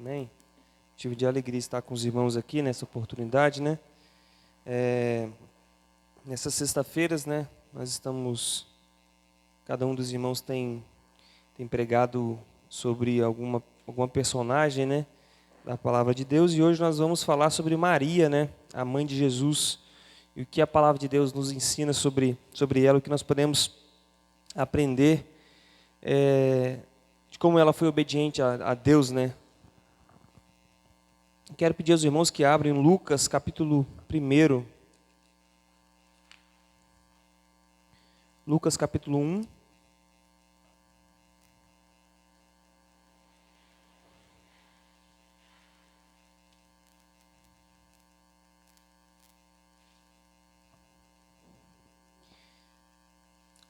Amém? Tive de alegria estar com os irmãos aqui nessa oportunidade, né? Nessas sexta-feiras, né? Cada um dos irmãos tem pregado sobre alguma personagem, né? Da palavra de Deus, e hoje nós vamos falar sobre Maria, né? A mãe de Jesus, e o que a palavra de Deus nos ensina sobre ela, o que nós podemos aprender de como ela foi obediente a Deus, né? Quero pedir aos irmãos que abrem Lucas capítulo 1. Lucas capítulo 1.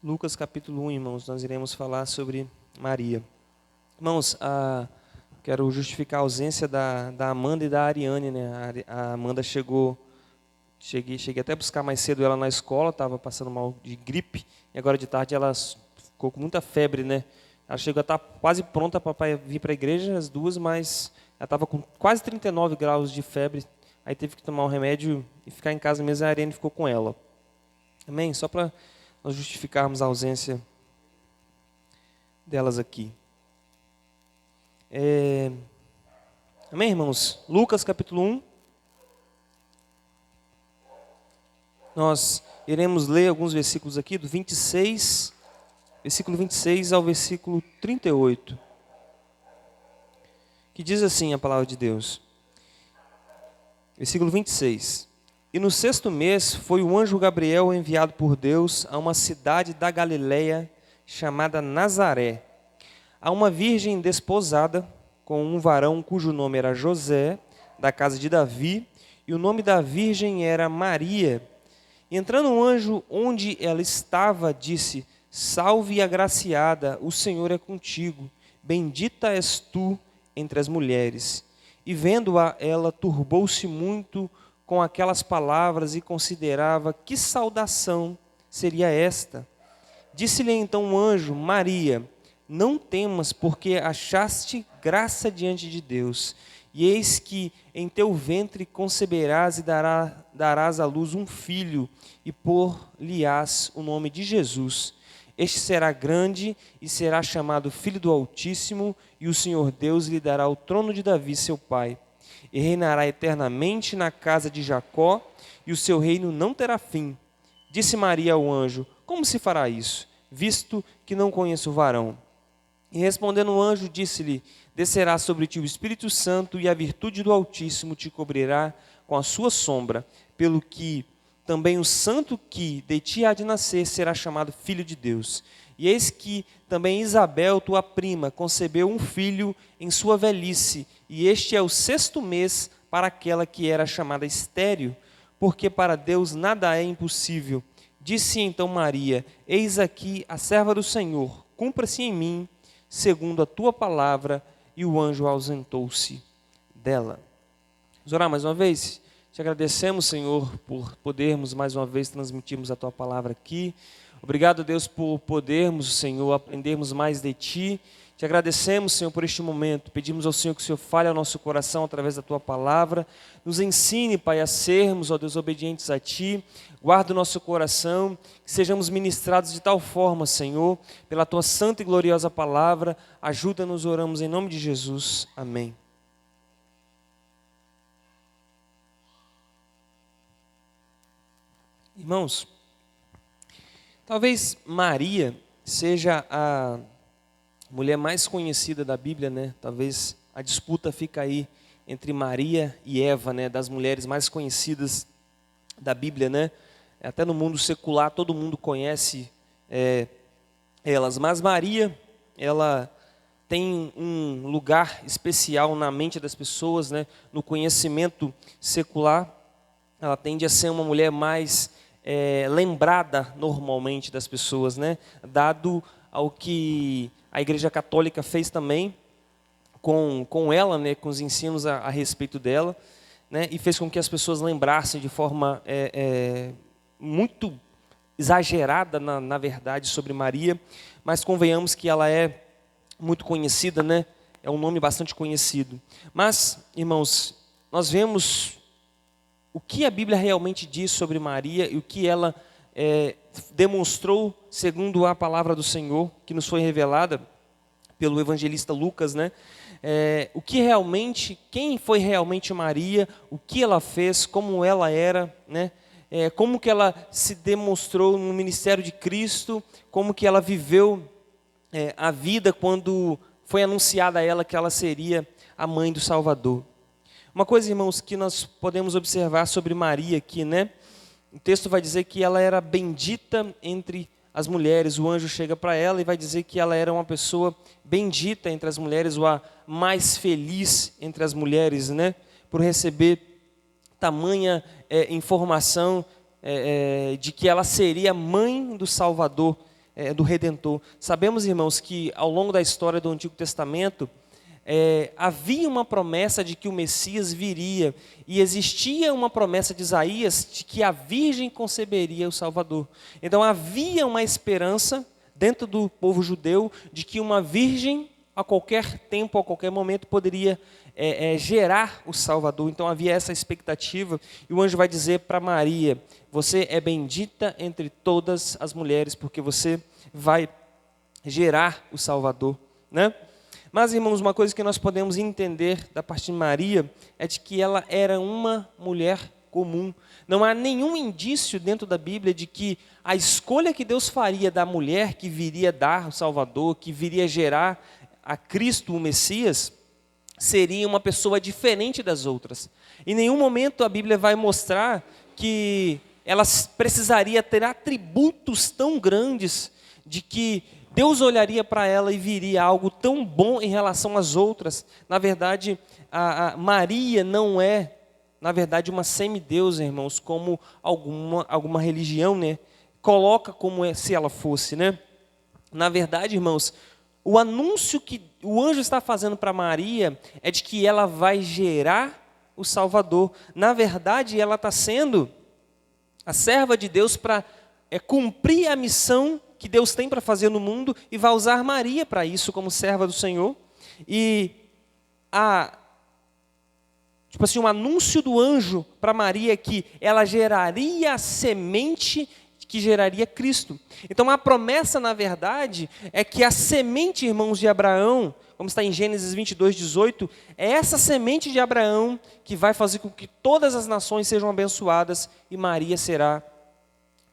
Lucas capítulo 1, irmãos, nós iremos falar sobre Maria. Irmãos, quero justificar a ausência da Amanda e da Ariane, né? A Amanda cheguei até a buscar mais cedo ela na escola, estava passando mal de gripe, e agora de tarde ela ficou com muita febre, né? Ela chegou a estar quase pronta para vir para a igreja, as duas, mas ela estava com quase 39 graus de febre, aí teve que tomar um remédio e ficar em casa mesmo, a Ariane ficou com ela. Amém? Só para nós justificarmos a ausência delas aqui. Amém, irmãos? Lucas capítulo 1. Nós iremos ler alguns versículos aqui, do versículo 26 ao versículo 38. Que diz assim a palavra de Deus. Versículo 26. E no 6º mês foi o anjo Gabriel enviado por Deus a uma cidade da Galileia chamada Nazaré, a uma virgem desposada com um varão cujo nome era José, da casa de Davi, e o nome da virgem era Maria. E entrando um anjo onde ela estava, disse: Salve, agraciada, o Senhor é contigo, bendita és tu entre as mulheres. E vendo-a, ela turbou-se muito com aquelas palavras e considerava que saudação seria esta. Disse-lhe então o anjo: Maria, não temas, porque achaste graça diante de Deus. E eis que em teu ventre conceberás e darás à luz um filho, e por-lhe-ás o nome de Jesus. Este será grande e será chamado Filho do Altíssimo, e o Senhor Deus lhe dará o trono de Davi, seu pai. E reinará eternamente na casa de Jacó, e o seu reino não terá fim. Disse Maria ao anjo: Como se fará isso, visto que não conheço o varão? E respondendo o anjo, disse-lhe: Descerá sobre ti o Espírito Santo, e a virtude do Altíssimo te cobrirá com a sua sombra, pelo que também o santo que de ti há de nascer será chamado Filho de Deus. E eis que também Isabel, tua prima, concebeu um filho em sua velhice, e este é o 6º mês para aquela que era chamada estéril, porque para Deus nada é impossível. Disse então Maria: Eis aqui a serva do Senhor, cumpra-se em mim segundo a tua palavra. E o anjo ausentou-se dela. Vamos orar mais uma vez? Te agradecemos, Senhor, por podermos mais uma vez transmitirmos a tua palavra aqui. Obrigado, Deus, por podermos, Senhor, aprendermos mais de ti. Te agradecemos, Senhor, por este momento. Pedimos ao Senhor que o Senhor fale ao nosso coração através da tua palavra. Nos ensine, Pai, a sermos, ó Deus, obedientes a ti. Guarda o nosso coração, que sejamos ministrados de tal forma, Senhor, pela tua santa e gloriosa palavra. Ajuda-nos, oramos em nome de Jesus. Amém. Irmãos, talvez Maria seja a mulher mais conhecida da Bíblia, né? Talvez a disputa fica aí entre Maria e Eva, né? Das mulheres mais conhecidas da Bíblia, né? Até no mundo secular todo mundo conhece elas, mas Maria, ela tem um lugar especial na mente das pessoas, né? No conhecimento secular, ela tende a ser uma mulher mais lembrada normalmente das pessoas, né? Dado ao que a Igreja Católica fez também com ela, né? Com os ensinos a respeito dela, né? E fez com que as pessoas lembrassem de forma muito exagerada, na verdade, sobre Maria, mas convenhamos que ela é muito conhecida, né? é um nome bastante conhecido. Mas, irmãos, nós vemos o que a Bíblia realmente diz sobre Maria e o que ela demonstrou segundo a palavra do Senhor, que nos foi revelada pelo evangelista Lucas, né? O que realmente, quem foi realmente Maria, o que ela fez, como ela era, né? Como que ela se demonstrou no ministério de Cristo, como que ela viveu a vida quando foi anunciada a ela que ela seria a mãe do Salvador. Uma coisa, irmãos, que nós podemos observar sobre Maria aqui, né? O texto vai dizer que ela era bendita entre as mulheres. O anjo chega para ela e vai dizer que ela era uma pessoa bendita entre as mulheres, ou a mais feliz entre as mulheres, né? Por receber tamanha informação de que ela seria mãe do Salvador, do Redentor. Sabemos, irmãos, que ao longo da história do Antigo Testamento, havia uma promessa de que o Messias viria, e existia uma promessa de Isaías de que a Virgem conceberia o Salvador. Então havia uma esperança dentro do povo judeu de que uma virgem, a qualquer tempo, a qualquer momento, poderia gerar o Salvador. Então havia essa expectativa, e o anjo vai dizer para Maria: você é bendita entre todas as mulheres, porque você vai gerar o Salvador, né? Mas, irmãos, uma coisa que nós podemos entender da parte de Maria é de que ela era uma mulher comum. Não há nenhum indício dentro da Bíblia de que a escolha que Deus faria da mulher que viria dar o Salvador, que viria gerar a Cristo, o Messias, seria uma pessoa diferente das outras. Em nenhum momento a Bíblia vai mostrar que ela precisaria ter atributos tão grandes de que Deus olharia para ela e viria algo tão bom em relação às outras. Na verdade, a Maria não é, na verdade, uma semideusa, irmãos, como alguma religião, né, coloca como se ela fosse, né? Na verdade, irmãos, o anúncio que o anjo está fazendo para Maria é de que ela vai gerar o Salvador. Na verdade, ela está sendo a serva de Deus para cumprir a missão que Deus tem para fazer no mundo, e vai usar Maria para isso como serva do Senhor. E o anúncio do anjo para Maria é que ela geraria a semente que geraria Cristo. Então a promessa, na verdade, é que a semente, irmãos, de Abraão, como está em Gênesis 22:18, é essa semente de Abraão que vai fazer com que todas as nações sejam abençoadas, e Maria será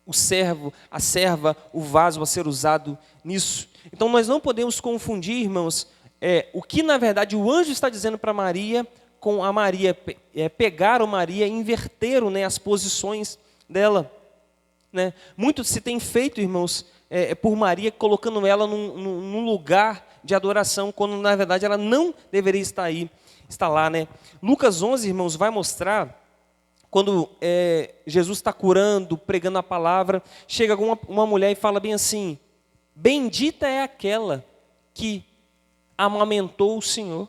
o servo, a serva, o vaso a ser usado nisso. Então nós não podemos confundir, irmãos, o que na verdade o anjo está dizendo para Maria, com a Maria, pegaram Maria e inverteram, né, as posições dela, né? Muito se tem feito, irmãos, por Maria, colocando ela num lugar de adoração, quando na verdade ela não deveria estar lá, né? Lucas 11, irmãos, vai mostrar, quando Jesus está curando, pregando a palavra, chega uma mulher e fala bem assim: bendita é aquela que amamentou o Senhor.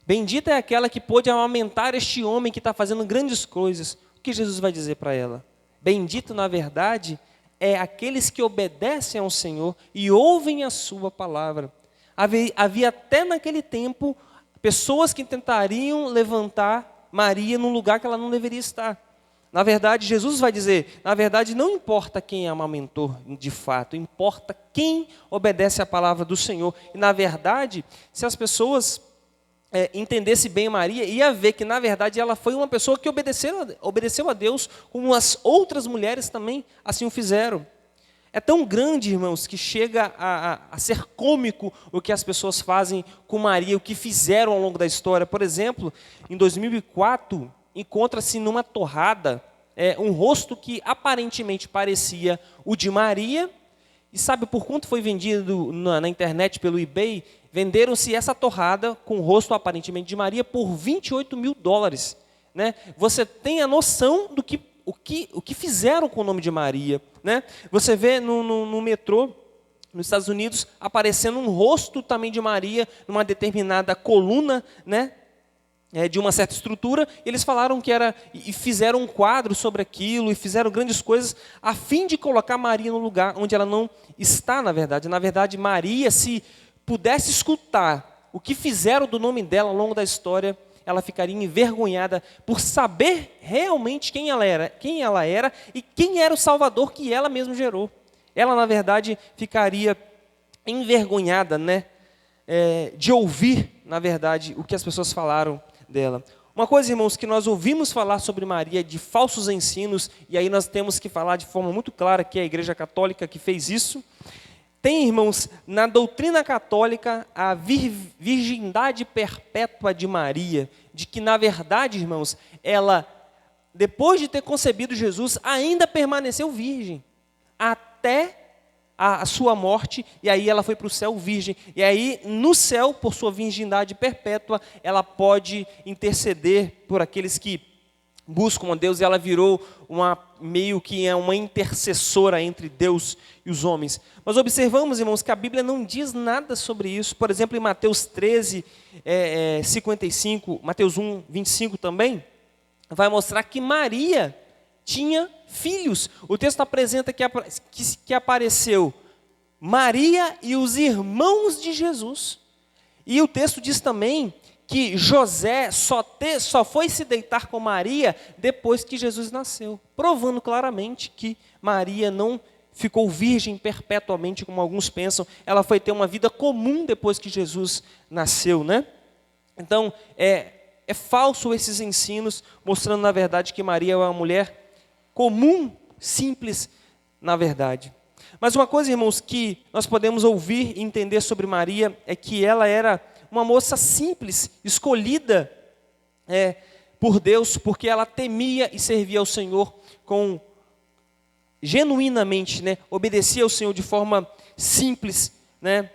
Bendita é aquela que pôde amamentar este homem que está fazendo grandes coisas. O que Jesus vai dizer para ela? Bendito, na verdade, é aqueles que obedecem ao Senhor e ouvem a sua palavra. Havia até naquele tempo pessoas que tentariam levantar Maria num lugar que ela não deveria estar. Na verdade, Jesus vai dizer, na verdade, não importa quem amamentou de fato, importa quem obedece à palavra do Senhor. E na verdade, se as pessoas entendessem bem Maria, ia ver que na verdade ela foi uma pessoa que obedeceu a Deus, como as outras mulheres também assim o fizeram. É tão grande, irmãos, que chega a ser cômico o que as pessoas fazem com Maria, o que fizeram ao longo da história. Por exemplo, em 2004, encontra-se numa torrada um rosto que aparentemente parecia o de Maria. E sabe por quanto foi vendido na internet pelo eBay? Venderam-se essa torrada com o rosto aparentemente de Maria por $28 mil. Né? Você tem a noção do que o que fizeram com o nome de Maria, né? Você vê no metrô, nos Estados Unidos, aparecendo um rosto também de Maria, numa determinada coluna, né? De uma certa estrutura. Eles falaram que era, e fizeram um quadro sobre aquilo, e fizeram grandes coisas, a fim de colocar Maria no lugar onde ela não está, na verdade. Na verdade, Maria, se pudesse escutar o que fizeram do nome dela ao longo da história, ela ficaria envergonhada por saber realmente quem ela era e quem era o Salvador que ela mesma gerou. Ela, na verdade, ficaria envergonhada, né, de ouvir, na verdade, o que as pessoas falaram dela. Uma coisa, irmãos, que nós ouvimos falar sobre Maria de falsos ensinos, e aí nós temos que falar de forma muito clara que é a Igreja Católica que fez isso. Tem, irmãos, na doutrina católica, a virgindade perpétua de Maria, de que, na verdade, irmãos, ela, depois de ter concebido Jesus, ainda permaneceu virgem, até a sua morte, e aí ela foi para o céu virgem. E aí, no céu, por sua virgindade perpétua, ela pode interceder por aqueles que buscam a Deus, e ela virou meio que uma intercessora entre Deus e os homens. Mas observamos, irmãos, que a Bíblia não diz nada sobre isso. Por exemplo, em Mateus 13, 55, Mateus 1, 25 também, vai mostrar que Maria tinha filhos. O texto apresenta que apareceu Maria e os irmãos de Jesus. E o texto diz também que José só foi se deitar com Maria depois que Jesus nasceu, provando claramente que Maria não ficou virgem perpetuamente, como alguns pensam. Ela foi ter uma vida comum depois que Jesus nasceu, né? Então, é falso esses ensinos, mostrando, na verdade, que Maria é uma mulher comum, simples, na verdade. Mas uma coisa, irmãos, que nós podemos ouvir e entender sobre Maria é que ela era uma moça simples, escolhida por Deus, porque ela temia e servia ao Senhor genuinamente, né? Obedecia ao Senhor de forma simples, né?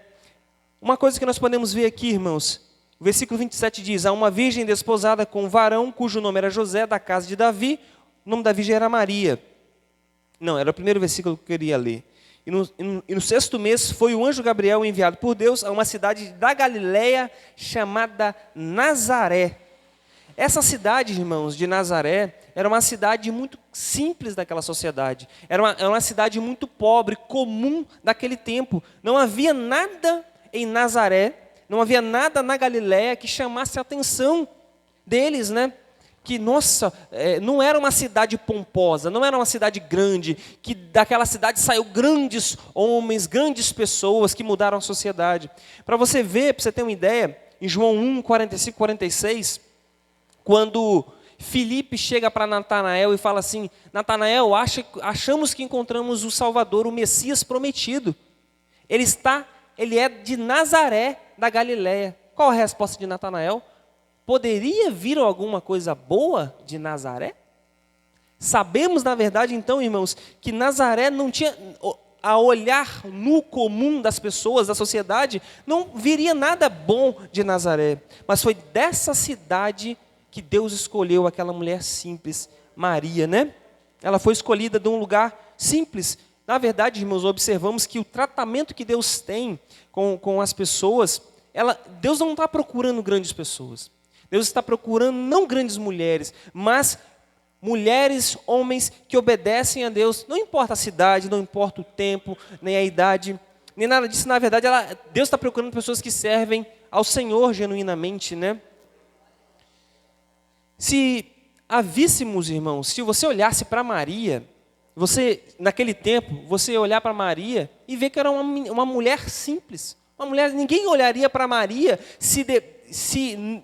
Uma coisa que nós podemos ver aqui, irmãos, o versículo 27 diz: há uma virgem desposada com um varão cujo nome era José, da casa de Davi. O nome da virgem era Maria. Não, era o primeiro versículo que eu queria ler. E no 6º mês foi o anjo Gabriel enviado por Deus a uma cidade da Galileia chamada Nazaré. Essa cidade, irmãos, de Nazaré, era uma cidade muito simples daquela sociedade. Era uma cidade muito pobre, comum daquele tempo. Não havia nada em Nazaré, não havia nada na Galileia que chamasse a atenção deles, né? Que, nossa, não era uma cidade pomposa, não era uma cidade grande, que daquela cidade saiu grandes homens, grandes pessoas que mudaram a sociedade. Para você ver, para você ter uma ideia, em João 1, 45, 46, quando Filipe chega para Natanael e fala assim: Natanael, achamos que encontramos o Salvador, o Messias prometido. Ele é de Nazaré, da Galileia. Qual a resposta de Natanael? Poderia vir alguma coisa boa de Nazaré? Sabemos, na verdade, então, irmãos, que Nazaré não tinha, a olhar no comum das pessoas, da sociedade, não viria nada bom de Nazaré. Mas foi dessa cidade que Deus escolheu aquela mulher simples, Maria, né? Ela foi escolhida de um lugar simples. Na verdade, irmãos, observamos que o tratamento que Deus tem com as pessoas, Deus não está procurando grandes pessoas. Deus está procurando não grandes mulheres, mas mulheres, homens que obedecem a Deus. Não importa a cidade, não importa o tempo, nem a idade, nem nada disso. Na verdade, Deus está procurando pessoas que servem ao Senhor genuinamente, né? Se a víssemos, irmãos, se você olhasse para Maria, naquele tempo, você olhar para Maria e ver que era uma mulher simples. Ninguém olharia para Maria se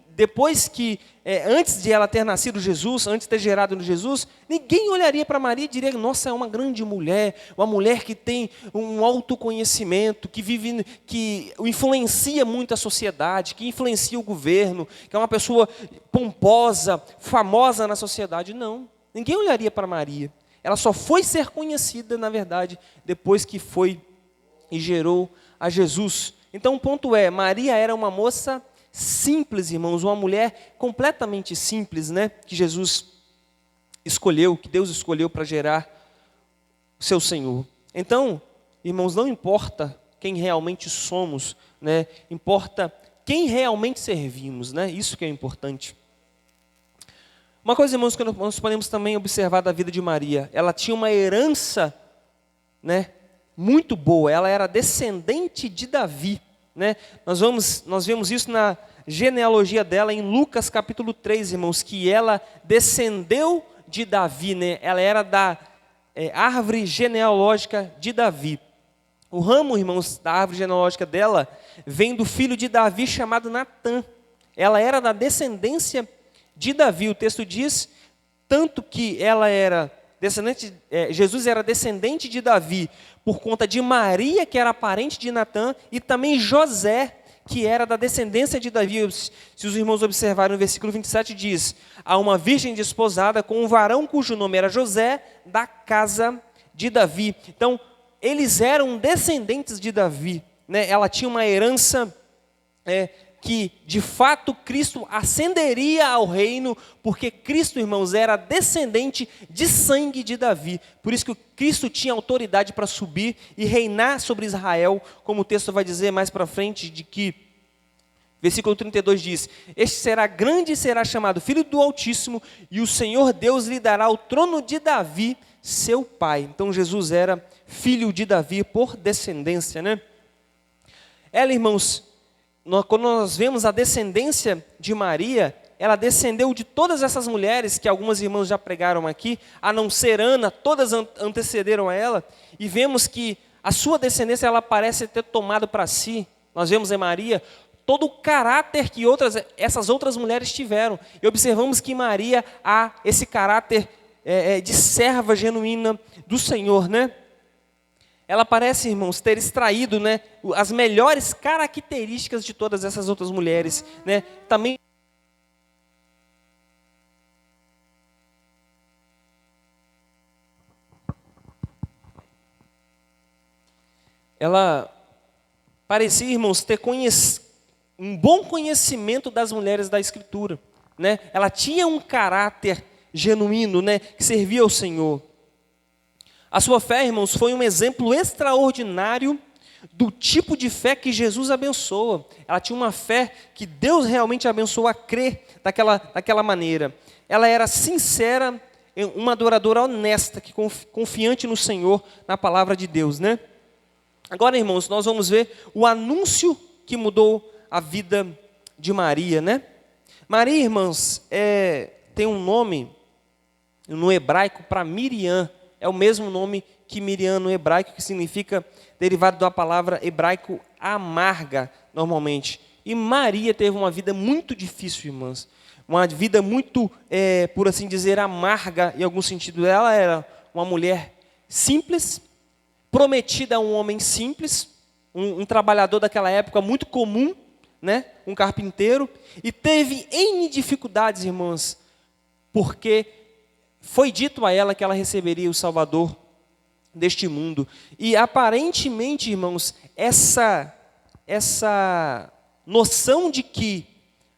depois que, antes de ela ter nascido Jesus, antes de ter gerado Jesus, ninguém olharia para Maria e diria: nossa, é uma grande mulher, uma mulher que tem um autoconhecimento, que influencia muito a sociedade, que influencia o governo, que é uma pessoa pomposa, famosa na sociedade. Não, ninguém olharia para Maria. Ela só foi ser conhecida, na verdade, depois que foi e gerou a Jesus. Então o ponto é, Maria era uma moça simples, irmãos, uma mulher completamente simples, né? Que Jesus escolheu, que Deus escolheu para gerar o seu Senhor. Então, irmãos, não importa quem realmente somos, né? Importa quem realmente servimos, né? Isso que é importante. Uma coisa, irmãos, que nós podemos também observar da vida de Maria, ela tinha uma herança, né, muito boa. Ela era descendente de Davi. né? Nós vemos isso na genealogia dela em Lucas capítulo 3, irmãos, que ela descendeu de Davi, né? Ela era da árvore genealógica de Davi. O ramo, irmãos, da árvore genealógica dela vem do filho de Davi chamado Natã. Ela era da descendência de Davi. O texto diz, tanto que ela era descendente, Jesus era descendente de Davi por conta de Maria, que era parente de Natã, e também José, que era da descendência de Davi. Se os irmãos observarem, no versículo 27 diz, há uma virgem desposada com um varão cujo nome era José, da casa de Davi. Então, eles eram descendentes de Davi, né? Ela tinha uma herança que, de fato, Cristo ascenderia ao reino, porque Cristo, irmãos, era descendente de sangue de Davi. Por isso que Cristo tinha autoridade para subir e reinar sobre Israel, como o texto vai dizer mais para frente, de que, versículo 32 diz, este será grande e será chamado Filho do Altíssimo, e o Senhor Deus lhe dará o trono de Davi, seu pai. Então, Jesus era filho de Davi por descendência, né? Ela, irmãos, quando nós vemos a descendência de Maria, ela descendeu de todas essas mulheres, que algumas irmãs já pregaram aqui, a não ser Ana, todas antecederam a ela, e vemos que a sua descendência, ela parece ter tomado para si, nós vemos em Maria, todo o caráter que essas outras mulheres tiveram, e observamos que em Maria há esse caráter de serva genuína do Senhor, né? Ela parece, irmãos, ter extraído, né, as melhores características de todas essas outras mulheres, né? Também ela parecia, irmãos, ter um bom conhecimento das mulheres da Escritura, né? Ela tinha um caráter genuíno, né, que servia ao Senhor. A sua fé, irmãos, foi um exemplo extraordinário do tipo de fé que Jesus abençoa. Ela tinha uma fé que Deus realmente abençoou a crer daquela maneira. Ela era sincera, uma adoradora honesta, que confiante no Senhor, na palavra de Deus, né? Agora, irmãos, nós vamos ver o anúncio que mudou a vida de Maria, né? Maria, irmãos, tem um nome no hebraico para Miriam. É o mesmo nome que Miriam no hebraico, que significa, derivado da palavra hebraico, amarga, normalmente. E Maria teve uma vida muito difícil, irmãs. Uma vida muito, por assim dizer, amarga, em algum sentido. Ela era uma mulher simples, prometida a um homem simples, um trabalhador daquela época muito comum, né? Um carpinteiro, e teve N dificuldades, irmãs, porque foi dito a ela que ela receberia o Salvador deste mundo. E aparentemente, irmãos, essa noção de que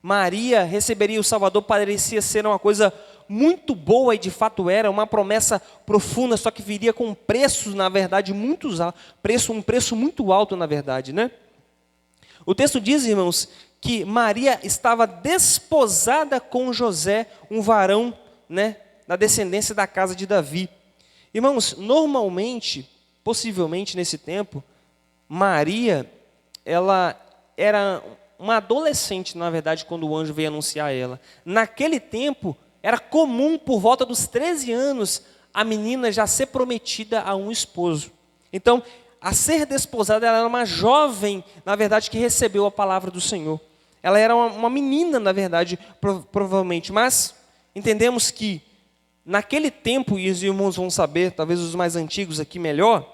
Maria receberia o Salvador parecia ser uma coisa muito boa, e de fato era uma promessa profunda, só que viria com preços, na verdade, um preço muito alto, na verdade, né? O texto diz, irmãos, que Maria estava desposada com José, um varão, né, da descendência da casa de Davi. Irmãos, normalmente, possivelmente nesse tempo, Maria, ela era uma adolescente, na verdade, quando o anjo veio anunciar a ela. Naquele tempo, era comum, por volta dos 13 anos, a menina já ser prometida a um esposo. Então, a ser desposada, ela era uma jovem, na verdade, que recebeu a palavra do Senhor. Ela era uma menina, na verdade, provavelmente, mas entendemos que naquele tempo, e os irmãos vão saber, talvez os mais antigos aqui melhor,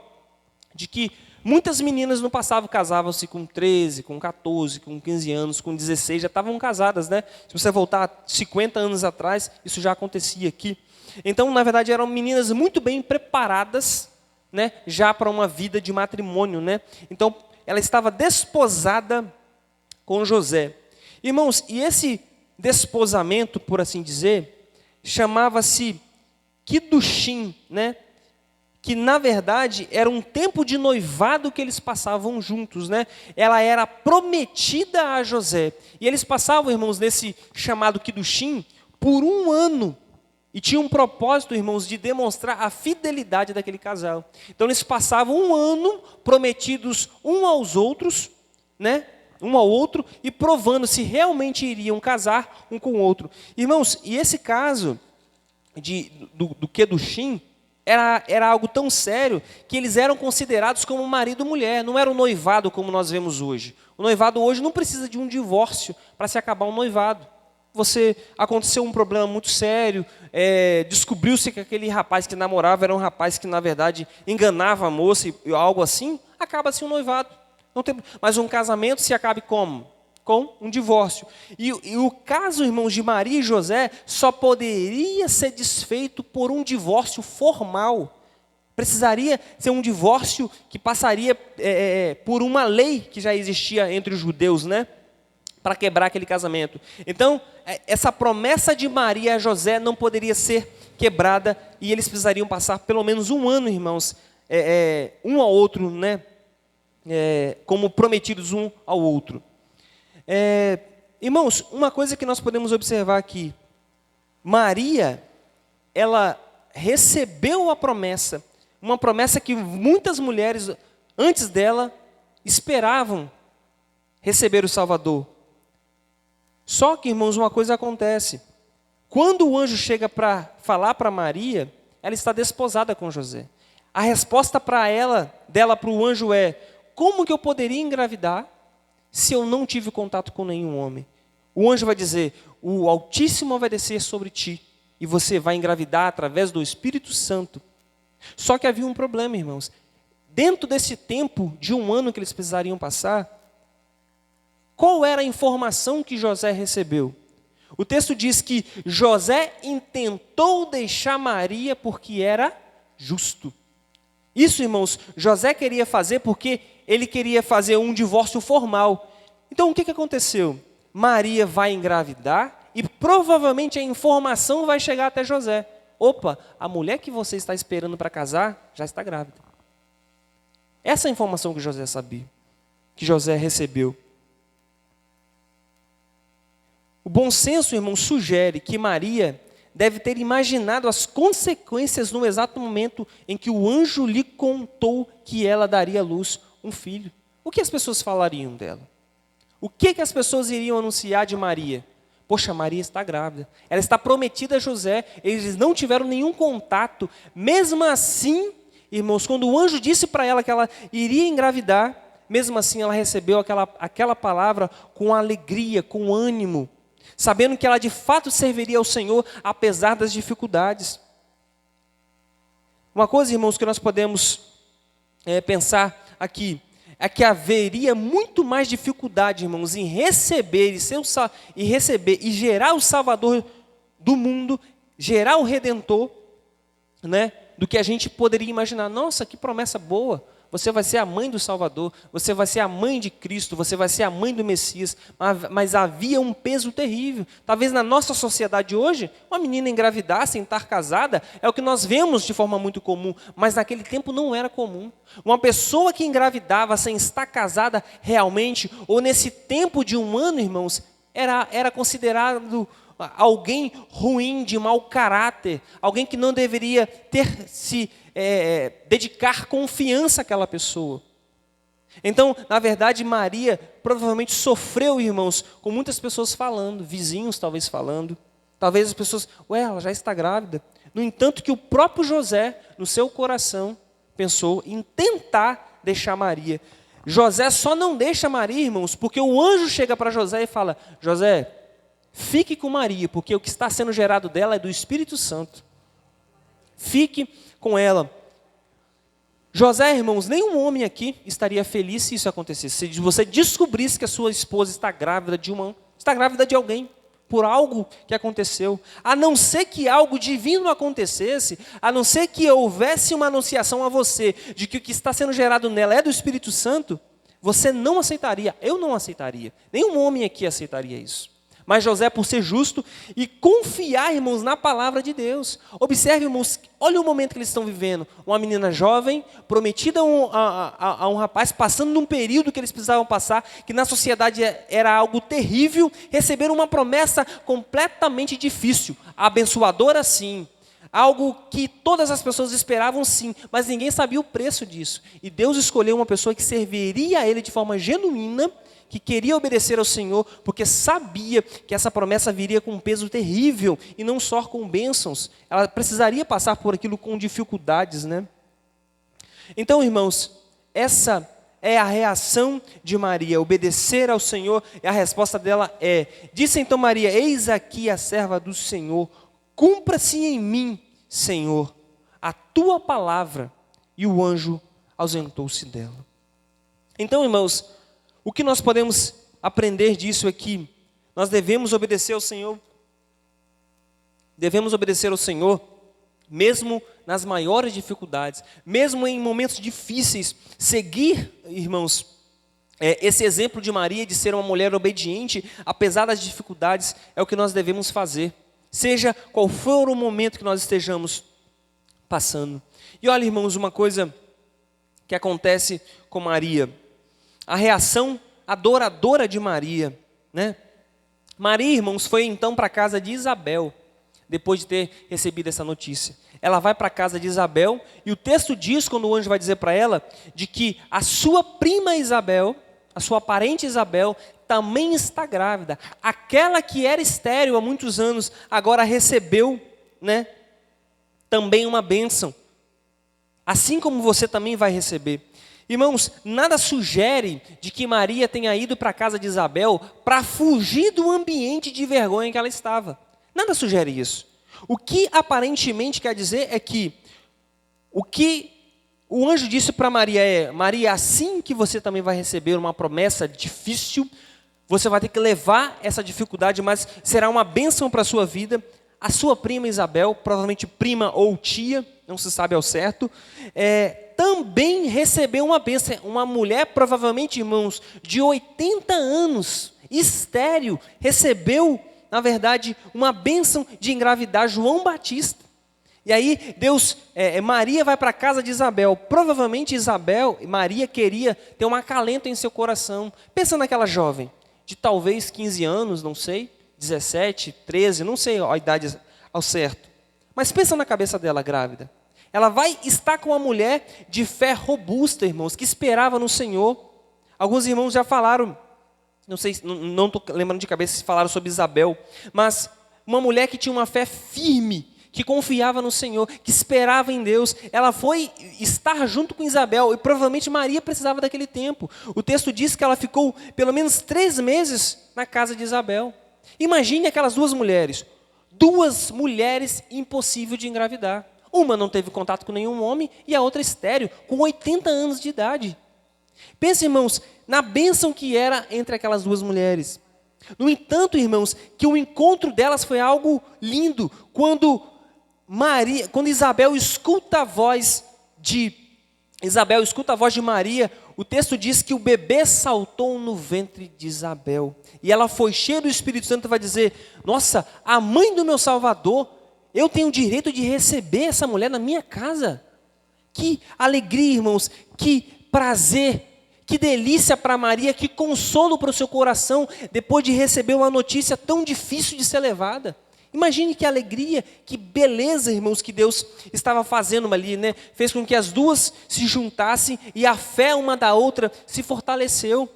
de que muitas meninas no passado casavam-se com 13, com 14, com 15 anos, com 16, já estavam casadas, né? Se você voltar 50 anos atrás, isso já acontecia aqui. Então, na verdade, eram meninas muito bem preparadas, né, já para uma vida de matrimônio, né? Então, ela estava desposada com José. Irmãos, e esse desposamento, por assim dizer, chamava-se Kiddushin, né? Que na verdade era um tempo de noivado que eles passavam juntos, né? Ela era prometida a José, e eles passavam, irmãos, nesse chamado Kiddushin por um ano, e tinha um propósito, irmãos, de demonstrar a fidelidade daquele casal. Então eles passavam um ano prometidos um aos outros, né, um ao outro e provando se realmente iriam casar um com o outro. Irmãos, e esse caso do Kedushim era algo tão sério que eles eram considerados como marido e mulher, não era um noivado como nós vemos hoje. O noivado hoje não precisa de um divórcio para se acabar um noivado. Aconteceu um problema muito sério, descobriu-se que aquele rapaz que namorava era um rapaz que, na verdade, enganava a moça e algo assim, acaba-se um noivado. Mas um casamento se acabe como? Com um divórcio. E o caso, irmãos, de Maria e José só poderia ser desfeito por um divórcio formal. Precisaria ser um divórcio que passaria por uma lei que já existia entre os judeus, né? Para quebrar aquele casamento. Então, essa promessa de Maria a José não poderia ser quebrada e eles precisariam passar pelo menos um ano, irmãos, um ao outro, né? Como prometidos um ao outro. Irmãos, uma coisa que nós podemos observar aqui, Maria, ela recebeu a promessa, uma promessa que muitas mulheres antes dela esperavam receber o Salvador. Só que, irmãos, uma coisa acontece, quando o anjo chega para falar para Maria, ela está desposada com José. A resposta dela para o anjo é: como que eu poderia engravidar se eu não tive contato com nenhum homem? O anjo vai dizer: o Altíssimo vai descer sobre ti e você vai engravidar através do Espírito Santo. Só que havia um problema, irmãos. Dentro desse tempo de um ano que eles precisariam passar, qual era a informação que José recebeu? O texto diz que José intentou deixar Maria porque era justo. Isso, irmãos, José queria fazer porque ele queria fazer um divórcio formal. Então, o que aconteceu? Maria vai engravidar e provavelmente a informação vai chegar até José. Opa, a mulher que você está esperando para casar já está grávida. Essa é a informação que José sabia, que José recebeu. O bom senso, irmão, sugere que Maria deve ter imaginado as consequências no exato momento em que o anjo lhe contou que ela daria à luz um filho. O que as pessoas falariam dela? O que as pessoas iriam anunciar de Maria? Poxa, Maria está grávida. Ela está prometida a José. Eles não tiveram nenhum contato. Mesmo assim, irmãos, quando o anjo disse para ela que ela iria engravidar, mesmo assim ela recebeu aquela palavra com alegria, com ânimo, sabendo que ela de fato serviria ao Senhor, apesar das dificuldades. Uma coisa, irmãos, que nós podemos pensar aqui, é que haveria muito mais dificuldade, irmãos, em receber e gerar o Salvador do mundo, gerar o Redentor, né, do que a gente poderia imaginar. Nossa, que promessa boa! Você vai ser a mãe do Salvador, você vai ser a mãe de Cristo, você vai ser a mãe do Messias. Mas havia um peso terrível. Talvez na nossa sociedade hoje, uma menina engravidar sem estar casada é o que nós vemos de forma muito comum, mas naquele tempo não era comum. Uma pessoa que engravidava sem estar casada realmente, ou nesse tempo de um ano, irmãos, era considerado alguém ruim, de mau caráter, alguém que não deveria dedicar confiança àquela pessoa. Então, na verdade, Maria provavelmente sofreu, irmãos, com muitas pessoas falando, vizinhos talvez falando, talvez as pessoas, ela já está grávida. No entanto, que o próprio José, no seu coração, pensou em tentar deixar Maria. José só não deixa Maria, irmãos, porque o anjo chega para José e fala: José, fique com Maria, porque o que está sendo gerado dela é do Espírito Santo. Fique com ela. José, irmãos, nenhum homem aqui estaria feliz se isso acontecesse. Se você descobrisse que a sua esposa está grávida de alguém, por algo que aconteceu. A não ser que algo divino acontecesse, a não ser que houvesse uma anunciação a você de que o que está sendo gerado nela é do Espírito Santo, você não aceitaria, eu não aceitaria. Nenhum homem aqui aceitaria isso. Mas José, por ser justo e confiar, irmãos, na palavra de Deus. Observe, irmãos, olha o momento que eles estão vivendo. Uma menina jovem, prometida a um rapaz, passando num período que eles precisavam passar, que na sociedade era algo terrível, receberam uma promessa completamente difícil, abençoadora sim, algo que todas as pessoas esperavam sim, mas ninguém sabia o preço disso. E Deus escolheu uma pessoa que serviria a ele de forma genuína, que queria obedecer ao Senhor, porque sabia que essa promessa viria com um peso terrível, e não só com bênçãos. Ela precisaria passar por aquilo com dificuldades, né? Então, irmãos, essa é a reação de Maria, obedecer ao Senhor, e a resposta dela é: disse então Maria, eis aqui a serva do Senhor, cumpra-se em mim, Senhor, a tua palavra. E o anjo ausentou-se dela. Então, irmãos, o que nós podemos aprender disso é que nós devemos obedecer ao Senhor. Devemos obedecer ao Senhor, mesmo nas maiores dificuldades, mesmo em momentos difíceis. Seguir, irmãos, esse exemplo de Maria, de ser uma mulher obediente, apesar das dificuldades, é o que nós devemos fazer. Seja qual for o momento que nós estejamos passando. E olha, irmãos, uma coisa que acontece com Maria, a reação adoradora de Maria, né? Maria, irmãos, foi então para a casa de Isabel, depois de ter recebido essa notícia. Ela vai para a casa de Isabel, e o texto diz, quando o anjo vai dizer para ela, de que a sua prima Isabel, a sua parente Isabel, também está grávida. Aquela que era estéril há muitos anos, agora recebeu, né, também uma bênção. Assim como você também vai receber. Irmãos, nada sugere de que Maria tenha ido para a casa de Isabel para fugir do ambiente de vergonha que ela estava. Nada sugere isso. O que aparentemente quer dizer é que o que o anjo disse para Maria é: Maria, assim que você também vai receber uma promessa difícil, você vai ter que levar essa dificuldade, mas será uma bênção para a sua vida. A sua prima Isabel, provavelmente prima ou tia, não se sabe ao certo, também recebeu uma bênção. Uma mulher, provavelmente, irmãos, de 80 anos, estéril, recebeu, na verdade, uma bênção de engravidar João Batista. E aí, Maria vai para a casa de Isabel. Provavelmente Maria queria ter um acalento em seu coração. Pensa naquela jovem, de talvez 15 anos, não sei, 17, 13, não sei a idade ao certo. Mas pensa na cabeça dela grávida. Ela vai estar com uma mulher de fé robusta, irmãos, que esperava no Senhor. Alguns irmãos já falaram, não sei, não estou lembrando de cabeça se falaram sobre Isabel, mas uma mulher que tinha uma fé firme, que confiava no Senhor, que esperava em Deus. Ela foi estar junto com Isabel, e provavelmente Maria precisava daquele tempo. O texto diz que ela ficou pelo menos 3 meses na casa de Isabel. Imagine aquelas duas mulheres impossível de engravidar. Uma não teve contato com nenhum homem e a outra estéril, com 80 anos de idade. Pense, irmãos, na bênção que era entre aquelas duas mulheres. No entanto, irmãos, que o encontro delas foi algo lindo. Quando Isabel escuta a voz de Maria, o texto diz que o bebê saltou no ventre de Isabel. E ela foi cheia do Espírito Santo e vai dizer: nossa, a mãe do meu Salvador, eu tenho o direito de receber essa mulher na minha casa. Que alegria, irmãos, que prazer, que delícia para Maria, que consolo para o seu coração, depois de receber uma notícia tão difícil de ser levada. Imagine que alegria, que beleza, irmãos, que Deus estava fazendo ali, né? Fez com que as duas se juntassem e a fé uma da outra se fortaleceu.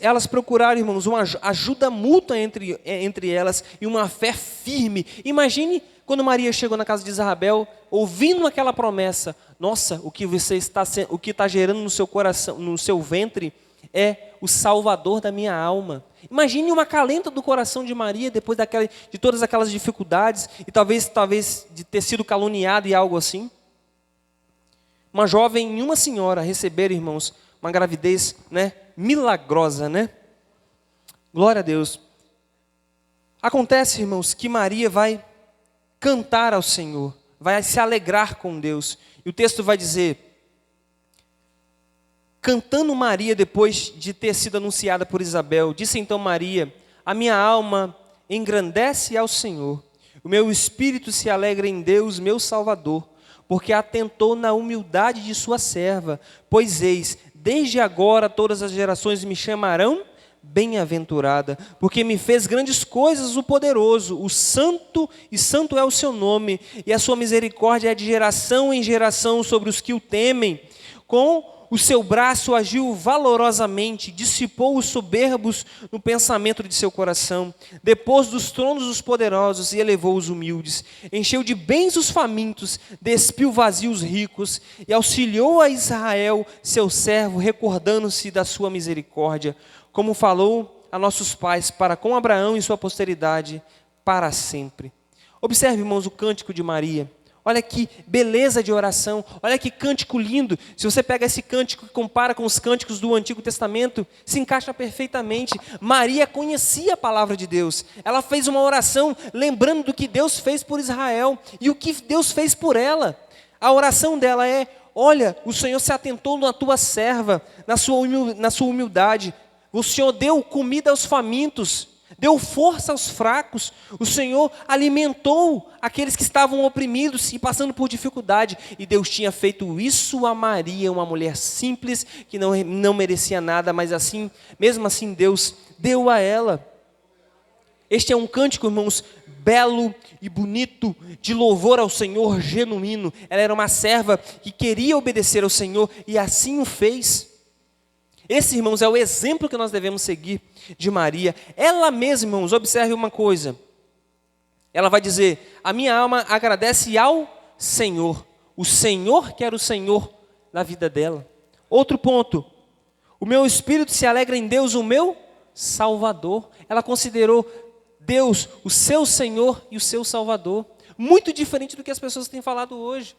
Elas procuraram, irmãos, uma ajuda mútua entre elas e uma fé firme. Imagine quando Maria chegou na casa de Isabel, ouvindo aquela promessa: nossa, o que está gerando no seu coração, no seu ventre, é o Salvador da minha alma. Imagine uma acalento do coração de Maria depois de todas aquelas dificuldades e talvez de ter sido caluniada e algo assim. Uma jovem e uma senhora receberam, irmãos, uma gravidez, né, milagrosa, né? Glória a Deus. Acontece, irmãos, que Maria vai cantar ao Senhor, vai se alegrar com Deus. E o texto vai dizer: cantando Maria, depois de ter sido anunciada por Isabel, disse então Maria: a minha alma engrandece ao Senhor, o meu espírito se alegra em Deus, meu Salvador, porque atentou na humildade de sua serva. Pois eis, desde agora todas as gerações me chamarão bem-aventurada, porque me fez grandes coisas o poderoso, o santo, e santo é o seu nome, e a sua misericórdia é de geração em geração sobre os que o temem. Com o seu braço agiu valorosamente, dissipou os soberbos no pensamento de seu coração, depôs dos tronos os poderosos e elevou os humildes, encheu de bens os famintos, despiu vazios os ricos e auxiliou a Israel, seu servo, recordando-se da sua misericórdia, como falou a nossos pais, para com Abraão e sua posteridade, para sempre. Observe, irmãos, o cântico de Maria. Olha que beleza de oração, olha que cântico lindo. Se você pega esse cântico e compara com os cânticos do Antigo Testamento, se encaixa perfeitamente. Maria conhecia a palavra de Deus. Ela fez uma oração lembrando do que Deus fez por Israel e o que Deus fez por ela. A oração dela é: olha, o Senhor se atentou na tua serva, na sua humildade. O Senhor deu comida aos famintos, deu força aos fracos, o Senhor alimentou aqueles que estavam oprimidos e passando por dificuldade, e Deus tinha feito isso a Maria, uma mulher simples, que não merecia nada, mas assim, mesmo assim Deus deu a ela. Este é um cântico, irmãos, belo e bonito, de louvor ao Senhor genuíno. Ela era uma serva que queria obedecer ao Senhor, e assim o fez. Esse, irmãos, é o exemplo que nós devemos seguir de Maria. Ela mesma, irmãos, observe uma coisa. Ela vai dizer: a minha alma agradece ao Senhor. O Senhor quer o Senhor na vida dela. Outro ponto. O meu espírito se alegra em Deus, o meu Salvador. Ela considerou Deus o seu Senhor e o seu Salvador. Muito diferente do que as pessoas têm falado hoje.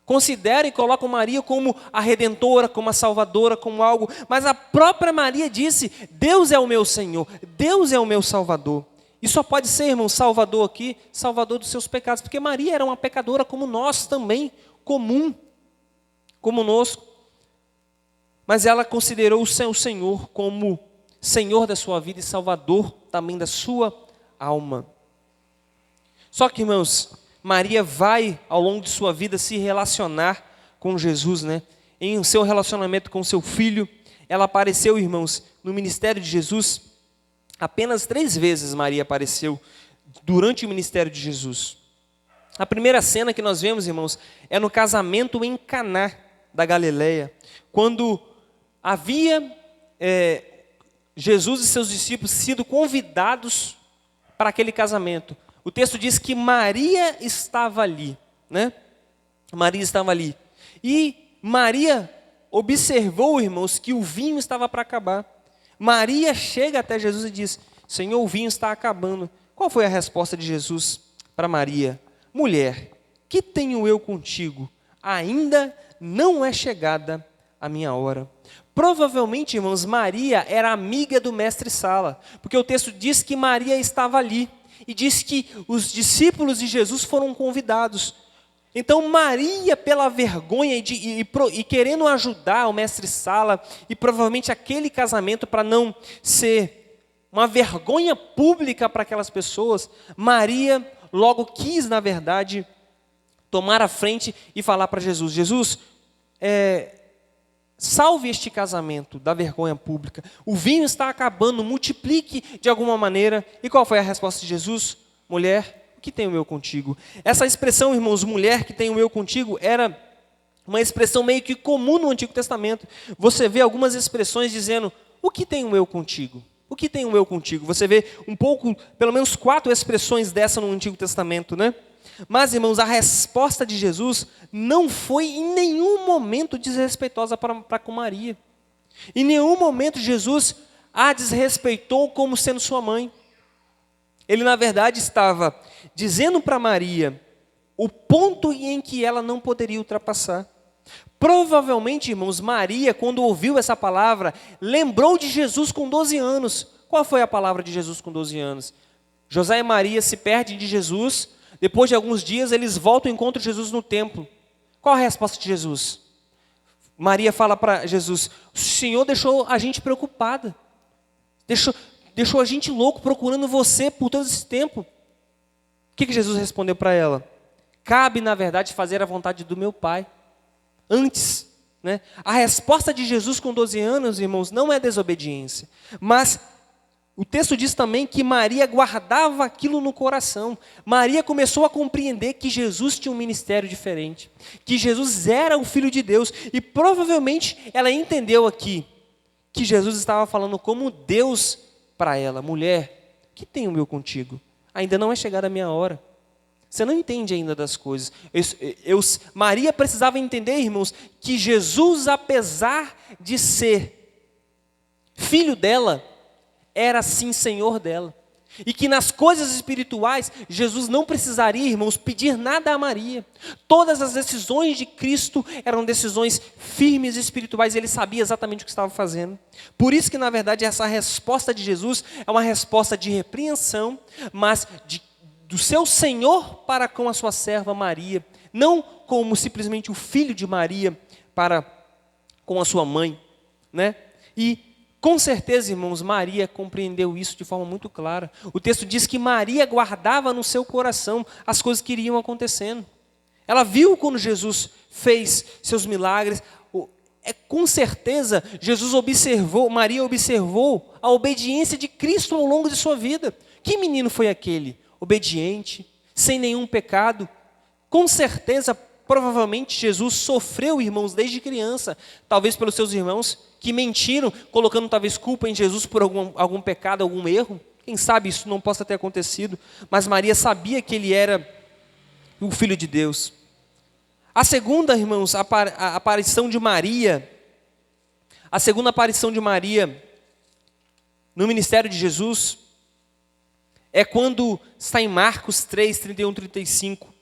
Considera e coloca Maria como a Redentora, como a Salvadora, como algo. Mas a própria Maria disse: Deus é o meu Senhor, Deus é o meu Salvador. E só pode ser, irmão, Salvador aqui, Salvador dos seus pecados. Porque Maria era uma pecadora como nós também, comum, conosco. Mas ela considerou o seu Senhor como Senhor da sua vida e Salvador também da sua alma. Só que, irmãos, Maria vai, ao longo de sua vida, se relacionar com Jesus, né? Em seu relacionamento com seu filho. Ela apareceu, irmãos, no ministério de Jesus. Apenas 3 vezes Maria apareceu durante o ministério de Jesus. A primeira cena que nós vemos, irmãos, é no casamento em Caná da Galileia. Quando havia Jesus e seus discípulos sido convidados para aquele casamento. O texto diz que Maria estava ali, né? Maria estava ali. E Maria observou, irmãos, que o vinho estava para acabar. Maria chega até Jesus e diz: Senhor, o vinho está acabando. Qual foi a resposta de Jesus para Maria? Mulher, que tenho eu contigo? Ainda não é chegada a minha hora. Provavelmente, irmãos, Maria era amiga do mestre Sala, porque o texto diz que Maria estava ali. E diz que os discípulos de Jesus foram convidados. Então Maria, pela vergonha e querendo ajudar o mestre Sala, e provavelmente aquele casamento para não ser uma vergonha pública para aquelas pessoas, Maria logo quis, na verdade, tomar a frente e falar para Jesus: Jesus, salve este casamento da vergonha pública. O vinho está acabando, multiplique de alguma maneira. E qual foi a resposta de Jesus? Mulher, o que tenho eu contigo? Essa expressão, irmãos, mulher, que tenho eu contigo, era uma expressão meio que comum no Antigo Testamento. Você vê algumas expressões dizendo: o que tenho eu contigo? O que tenho eu contigo? Você vê um pouco, pelo menos 4 expressões dessa no Antigo Testamento, né? Mas, irmãos, a resposta de Jesus não foi em nenhum momento desrespeitosa para com Maria. Em nenhum momento Jesus a desrespeitou como sendo sua mãe. Ele, na verdade, estava dizendo para Maria o ponto em que ela não poderia ultrapassar. Provavelmente, irmãos, Maria, quando ouviu essa palavra, lembrou de Jesus com 12 anos. Qual foi a palavra de Jesus com 12 anos? José e Maria se perdem de Jesus. Depois de alguns dias, eles voltam e encontram Jesus no templo. Qual a resposta de Jesus? Maria fala para Jesus: o Senhor deixou a gente preocupada. Deixou a gente louco procurando você por todo esse tempo. O que Jesus respondeu para ela? Cabe, na verdade, fazer a vontade do meu Pai. Antes, né? A resposta de Jesus com 12 anos, irmãos, não é desobediência. Mas O texto diz também que Maria guardava aquilo no coração. Maria começou a compreender que Jesus tinha um ministério diferente, que Jesus era o Filho de Deus, e provavelmente ela entendeu aqui que Jesus estava falando como Deus para ela. Mulher, que tenho eu contigo? Ainda não é chegada a minha hora. Você não entende ainda das coisas. Maria precisava entender, irmãos, que Jesus, apesar de ser filho dela, era sim Senhor dela. E que nas coisas espirituais, Jesus não precisaria, irmãos, pedir nada a Maria. Todas as decisões de Cristo eram decisões firmes e espirituais, e ele sabia exatamente o que estava fazendo. Por isso que, na verdade, essa resposta de Jesus é uma resposta de repreensão, mas do seu Senhor para com a sua serva Maria, não como simplesmente o filho de Maria para com a sua mãe, né? E com certeza, irmãos, Maria compreendeu isso de forma muito clara. O texto diz que Maria guardava no seu coração as coisas que iriam acontecendo. Ela viu quando Jesus fez seus milagres. Com certeza, Maria observou a obediência de Cristo ao longo de sua vida. Que menino foi aquele? Obediente, sem nenhum pecado. Com certeza, provavelmente Jesus sofreu, irmãos, desde criança, talvez pelos seus irmãos que mentiram, colocando talvez culpa em Jesus por algum pecado, algum erro. Quem sabe isso não possa ter acontecido, mas Maria sabia que ele era o Filho de Deus. A segunda, irmãos, a aparição de Maria, a segunda aparição de Maria no ministério de Jesus é quando está em Marcos 3, 31, 35.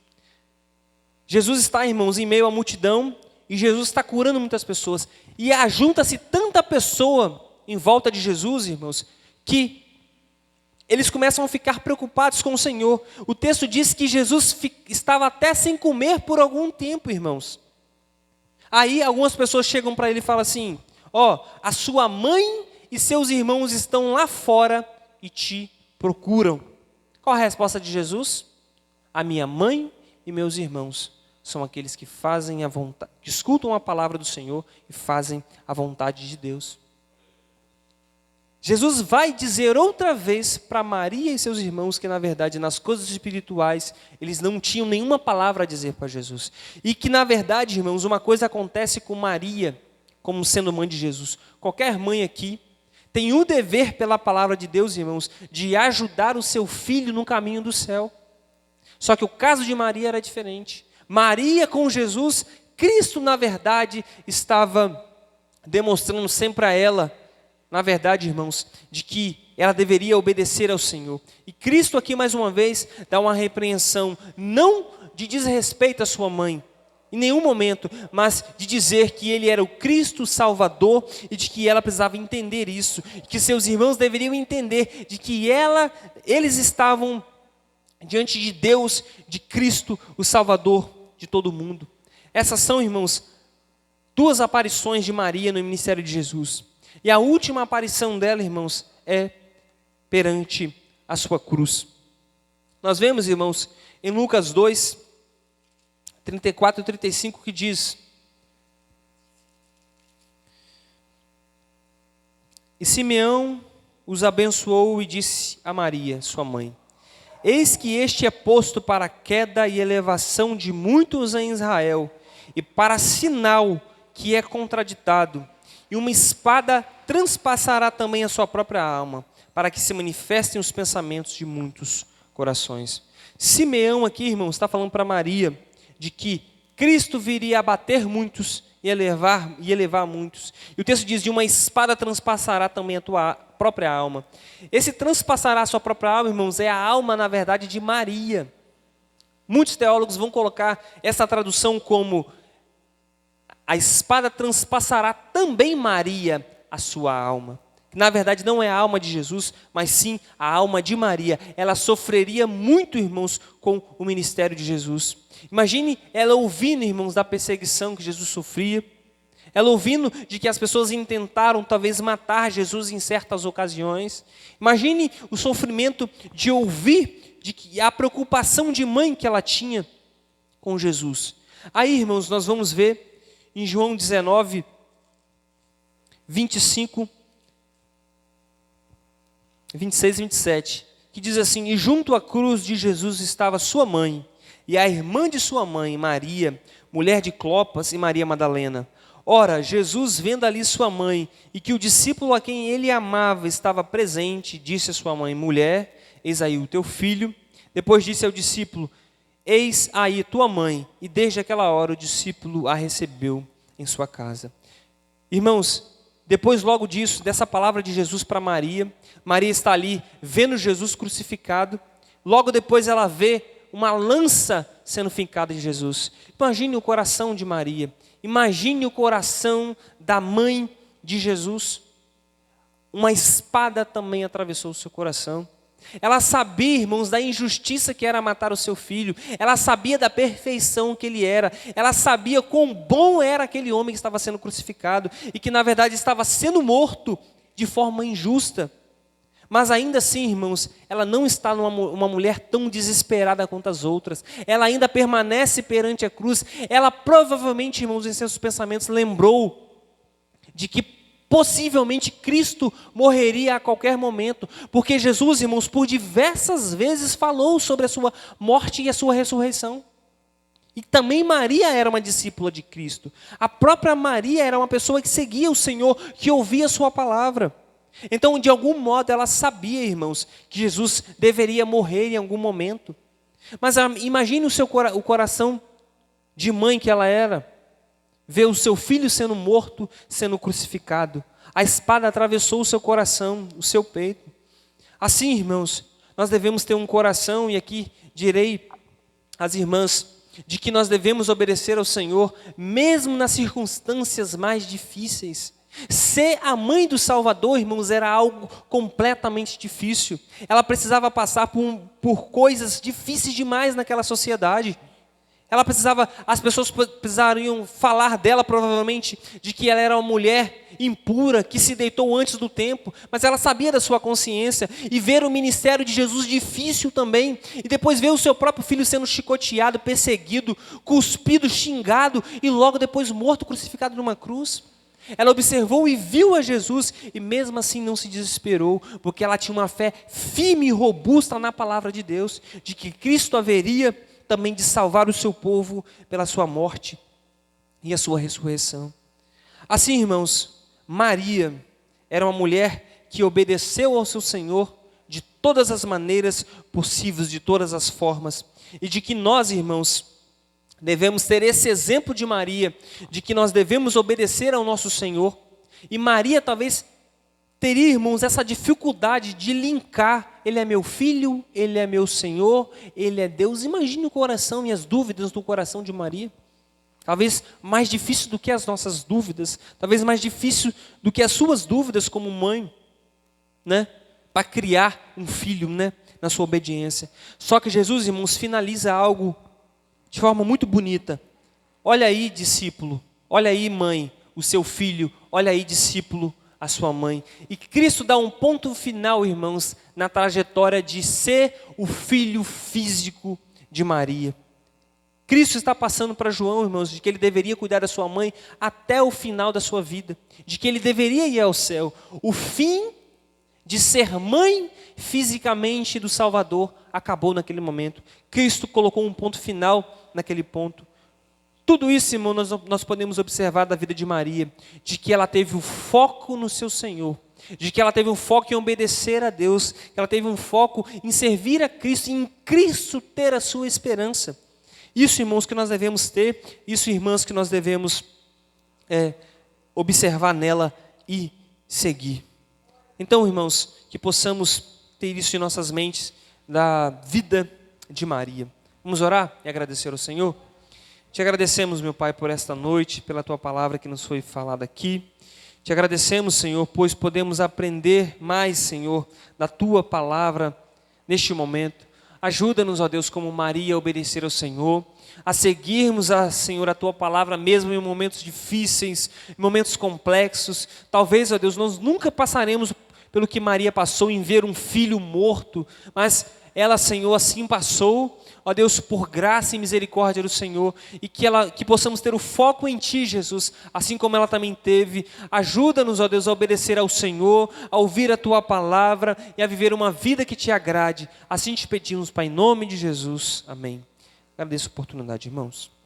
Jesus está, irmãos, em meio à multidão, e Jesus está curando muitas pessoas. E ajunta-se tanta pessoa em volta de Jesus, irmãos, que eles começam a ficar preocupados com o Senhor. O texto diz que Jesus estava até sem comer por algum tempo, irmãos. Aí algumas pessoas chegam para ele e falam assim: a sua mãe e seus irmãos estão lá fora e te procuram. Qual a resposta de Jesus? A minha mãe e meus irmãos são aqueles que fazem a vontade, que escutam a palavra do Senhor e fazem a vontade de Deus. Jesus vai dizer outra vez para Maria e seus irmãos que, na verdade, nas coisas espirituais, eles não tinham nenhuma palavra a dizer para Jesus. E que, na verdade, irmãos, uma coisa acontece com Maria, como sendo mãe de Jesus. Qualquer mãe aqui tem o dever, pela palavra de Deus, irmãos, de ajudar o seu filho no caminho do céu. Só que o caso de Maria era diferente. Maria com Jesus, Cristo, na verdade, estava demonstrando sempre a ela, na verdade, irmãos, de que ela deveria obedecer ao Senhor. E Cristo aqui, mais uma vez, dá uma repreensão, não de desrespeito à sua mãe, em nenhum momento, mas de dizer que ele era o Cristo Salvador e de que ela precisava entender isso, que seus irmãos deveriam entender de que eles estavam diante de Deus, de Cristo, o Salvador de todo mundo. Essas são, irmãos, duas aparições de Maria no ministério de Jesus. E a última aparição dela, irmãos, é perante a sua cruz. Nós vemos, irmãos, em Lucas 2, 34 e 35, que diz: E Simeão os abençoou e disse a Maria, sua mãe: Eis que este é posto para a queda e elevação de muitos em Israel, e para sinal que é contraditado, e uma espada transpassará também a sua própria alma, para que se manifestem os pensamentos de muitos corações. Simeão aqui, irmãos, está falando para Maria de que Cristo viria a abater muitos e elevar muitos. E o texto diz: de uma espada transpassará também a tua própria alma. Esse transpassará a sua própria alma, irmãos, é a alma, na verdade, de Maria. Muitos teólogos vão colocar essa tradução como: a espada transpassará também Maria a sua alma. Na verdade, não é a alma de Jesus, mas sim a alma de Maria. Ela sofreria muito, irmãos, com o ministério de Jesus. Imagine ela ouvindo, irmãos, da perseguição que Jesus sofria. Ela ouvindo de que as pessoas intentaram talvez matar Jesus em certas ocasiões. Imagine o sofrimento de ouvir de que a preocupação de mãe que ela tinha com Jesus. Aí, irmãos, nós vamos ver em João 19, 25 26 e 27, que diz assim: E junto à cruz de Jesus estava sua mãe, e a irmã de sua mãe, Maria, mulher de Clopas, e Maria Madalena. Ora, Jesus, vendo ali sua mãe, e que o discípulo a quem ele amava estava presente, disse a sua mãe: Mulher, eis aí o teu filho. Depois disse ao discípulo: Eis aí tua mãe. E desde aquela hora o discípulo a recebeu em sua casa. Irmãos, depois logo disso, dessa palavra de Jesus para Maria, Maria está ali vendo Jesus crucificado. Logo depois ela vê uma lança sendo fincada de Jesus. Imagine o coração de Maria. Imagine o coração da mãe de Jesus. Uma espada também atravessou o seu coração. Ela sabia, irmãos, da injustiça que era matar o seu filho. Ela sabia da perfeição que ele era. Ela sabia quão bom era aquele homem que estava sendo crucificado e que na verdade estava sendo morto de forma injusta. Mas ainda assim, irmãos, ela não está uma mulher tão desesperada quanto as outras. Ela ainda permanece perante a cruz. Ela provavelmente, irmãos, em seus pensamentos lembrou de que possivelmente Cristo morreria a qualquer momento. Porque Jesus, irmãos, por diversas vezes falou sobre a sua morte e a sua ressurreição. E também Maria era uma discípula de Cristo. A própria Maria era uma pessoa que seguia o Senhor, que ouvia a sua palavra. Então, de algum modo, ela sabia, irmãos, que Jesus deveria morrer em algum momento. Mas imagine o coração de mãe que ela era, ver o seu filho sendo morto, sendo crucificado. A espada atravessou o seu coração, o seu peito. Assim, irmãos, nós devemos ter um coração, e aqui direi às irmãs, de que nós devemos obedecer ao Senhor, mesmo nas circunstâncias mais difíceis. Ser a mãe do Salvador, irmãos, era algo completamente difícil. Ela precisava passar por coisas difíceis demais naquela sociedade. As pessoas precisariam falar dela provavelmente de que ela era uma mulher impura, que se deitou antes do tempo, mas ela sabia da sua consciência, e ver o ministério de Jesus difícil também, e depois ver o seu próprio filho sendo chicoteado, perseguido, cuspido, xingado, e logo depois morto, crucificado numa cruz. Ela observou e viu a Jesus, e mesmo assim não se desesperou, porque ela tinha uma fé firme e robusta na palavra de Deus, de que Cristo haveria também de salvar o seu povo pela sua morte e a sua ressurreição. Assim, irmãos, Maria era uma mulher que obedeceu ao seu Senhor de todas as maneiras possíveis, de todas as formas, e de que nós, irmãos, devemos ter esse exemplo de Maria, de que nós devemos obedecer ao nosso Senhor. E Maria talvez teria, irmãos, essa dificuldade de linkar: Ele é meu filho, Ele é meu Senhor, Ele é Deus. Imagine o coração e as dúvidas do coração de Maria. Talvez mais difícil do que as nossas dúvidas, talvez mais difícil do que as suas dúvidas como mãe, né? Para criar um filho, né? Na sua obediência. Só que Jesus, irmãos, finaliza algo de forma muito bonita. Olha aí, discípulo, olha aí, mãe, o seu filho, olha aí, discípulo, a sua mãe. E Cristo dá um ponto final, irmãos, na trajetória de ser o filho físico de Maria. Cristo está passando para João, irmãos, de que ele deveria cuidar da sua mãe até o final da sua vida, de que ele deveria ir ao céu. O fim de ser mãe fisicamente do Salvador acabou naquele momento. Cristo colocou um ponto final naquele ponto. Tudo isso, irmão, nós podemos observar da vida de Maria, de que ela teve o foco no seu Senhor, de que ela teve um foco em obedecer a Deus, que ela teve um foco em servir a Cristo, em Cristo ter a sua esperança. Isso, irmãos, que nós devemos ter, isso, irmãs, que nós devemos observar nela e seguir. Então, irmãos, que possamos ter isso em nossas mentes, da vida de Maria. Vamos orar e agradecer ao Senhor? Te agradecemos, meu Pai, por esta noite, pela Tua palavra que nos foi falada aqui. Te agradecemos, Senhor, pois podemos aprender mais, Senhor, da Tua palavra neste momento. Ajuda-nos, ó Deus, como Maria, a obedecer ao Senhor, a seguirmos, Senhor, a Tua palavra mesmo em momentos difíceis, em momentos complexos. Talvez, ó Deus, nós nunca passaremos pelo que Maria passou em ver um filho morto, mas ela, Senhor, assim passou, ó Deus, por graça e misericórdia do Senhor, e que possamos ter o foco em Ti, Jesus, assim como ela também teve. Ajuda-nos, ó Deus, a obedecer ao Senhor, a ouvir a Tua palavra e a viver uma vida que Te agrade. Assim te pedimos, Pai, em nome de Jesus. Amém. Agradeço a oportunidade, irmãos.